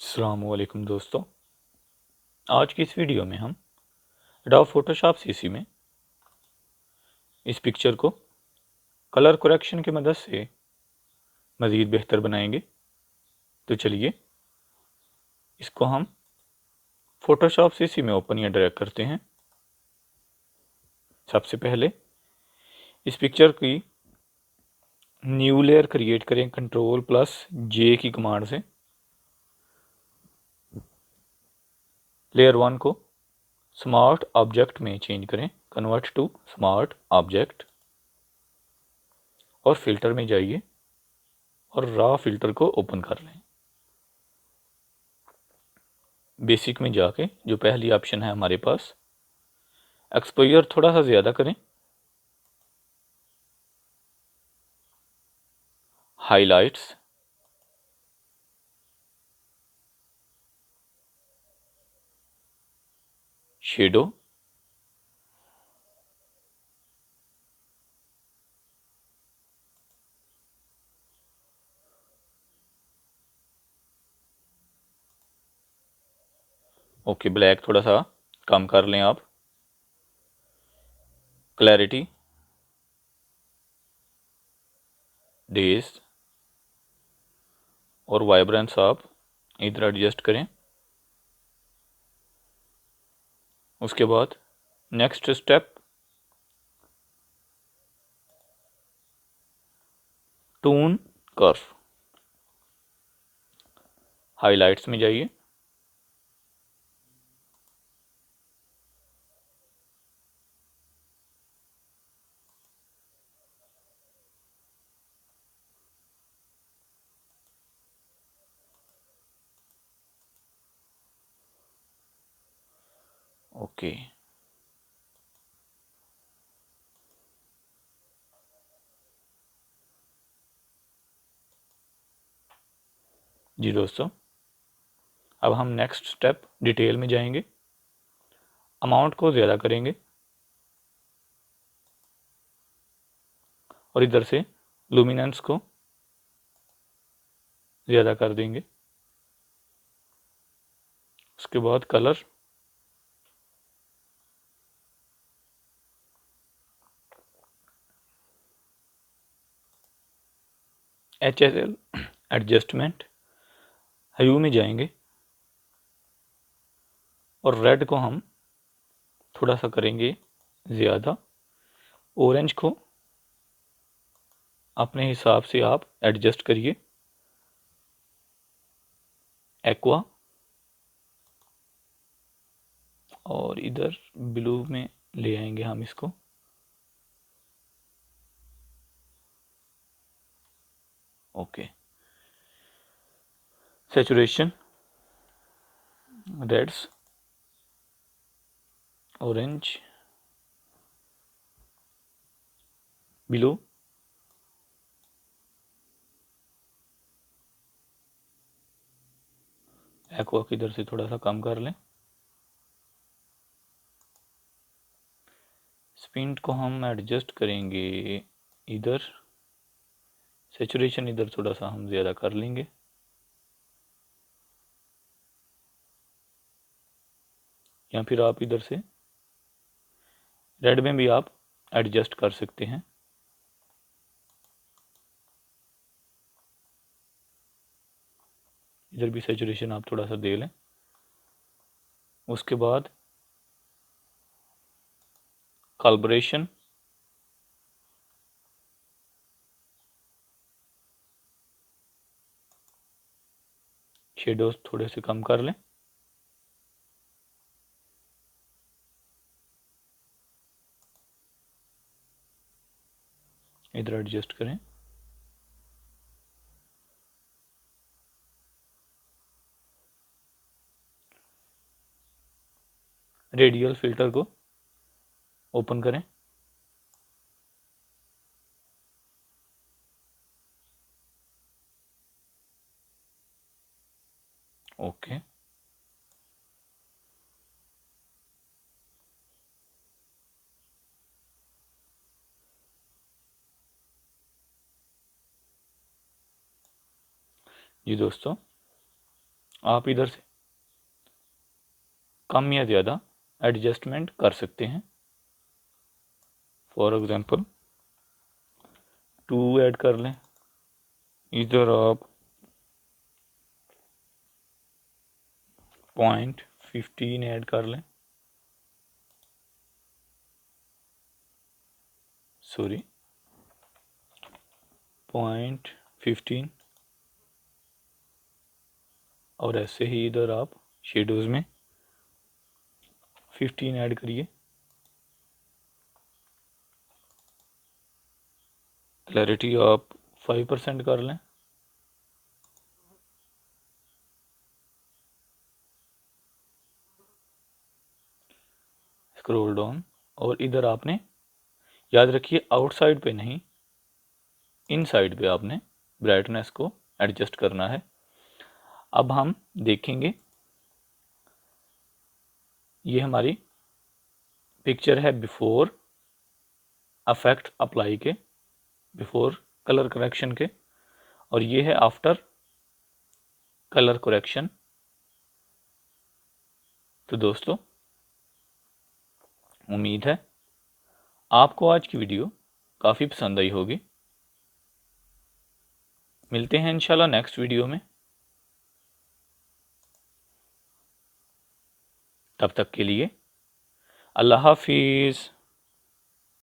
अस्सलाम वालेकुम दोस्तों। आज की इस वीडियो में हम एडोब फोटोशॉप सीसी में इस पिक्चर को कलर करेक्शन की मदद से मज़ीद बेहतर बनाएंगे। तो चलिए इसको हम फोटोशॉप सीसी में ओपन या ड्रैग करते हैं। सबसे पहले इस पिक्चर की न्यू लेयर क्रिएट करें Ctrl+J की कमांड से। लेयर 1 को स्मार्ट ऑब्जेक्ट में चेंज करें, कन्वर्ट टू स्मार्ट ऑब्जेक्ट, और फिल्टर में जाइए और रॉ फिल्टर को ओपन कर लें। बेसिक में जाके जो पहली ऑप्शन है हमारे पास, एक्सपोजर थोड़ा सा ज़्यादा करें, हाइलाइट्स, शेडो, ओके ब्लैक थोड़ा सा कम कर लें आप, क्लैरिटी, डेज और वाइब्रेंस आप इधर एडजस्ट करें। उसके बाद next step, tone curve, highlights में जाइए, ओके जी दोस्तों। अब हम नेक्स्ट स्टेप डिटेल में जाएंगे, अमाउंट को ज़्यादा करेंगे और इधर से लुमिनेंस को ज़्यादा कर देंगे। उसके बाद कलर, HSL एडजस्टमेंट, ह्यू में जाएंगे और रेड को हम थोड़ा सा करेंगे ज़्यादा, ऑरेंज को अपने हिसाब से आप एडजस्ट करिए, एक्वा, और इधर ब्लू में ले आएंगे हम इसको, okay. Saturation, reds, orange, blue, aqua की इधर से थोड़ा सा कम कर लें, स्पिन को हम एडजस्ट करेंगे इधर, सैचुरेशन इधर थोड़ा सा हम ज़्यादा कर लेंगे, या फिर आप इधर से रेड में भी आप एडजस्ट कर सकते हैं। इधर भी सैचुरेशन आप थोड़ा सा दे लें। उसके बाद कैलिब्रेशन, शेडोज थोड़े से कम कर लें, इधर एडजस्ट करें, रेडियल फिल्टर को ओपन करें, ओके जी दोस्तों। आप इधर से कम या ज़्यादा एडजस्टमेंट कर सकते हैं। फॉर एग्जांपल 2 ऐड कर लें, इधर आप 0.15 ऐड कर लें, सॉरी 0.15, और ऐसे ही इधर आप शेडोज़ में 15 ऐड करिए। क्लैरिटी आप 5% कर लें। स्क्रॉल डाउन, और इधर आपने याद रखिए आउटसाइड पे नहीं, इनसाइड पे आपने ब्राइटनेस को एडजस्ट करना है। अब हम देखेंगे, ये हमारी पिक्चर है बिफोर इफेक्ट अप्लाई के, बिफोर कलर करेक्शन के, और ये है आफ्टर कलर करेक्शन। तो दोस्तों, उम्मीद है आपको आज की वीडियो काफ़ी पसंद आई होगी। मिलते हैं इंशाल्लाह नेक्स्ट वीडियो में। तब तक के लिए अल्लाह हाफिज़।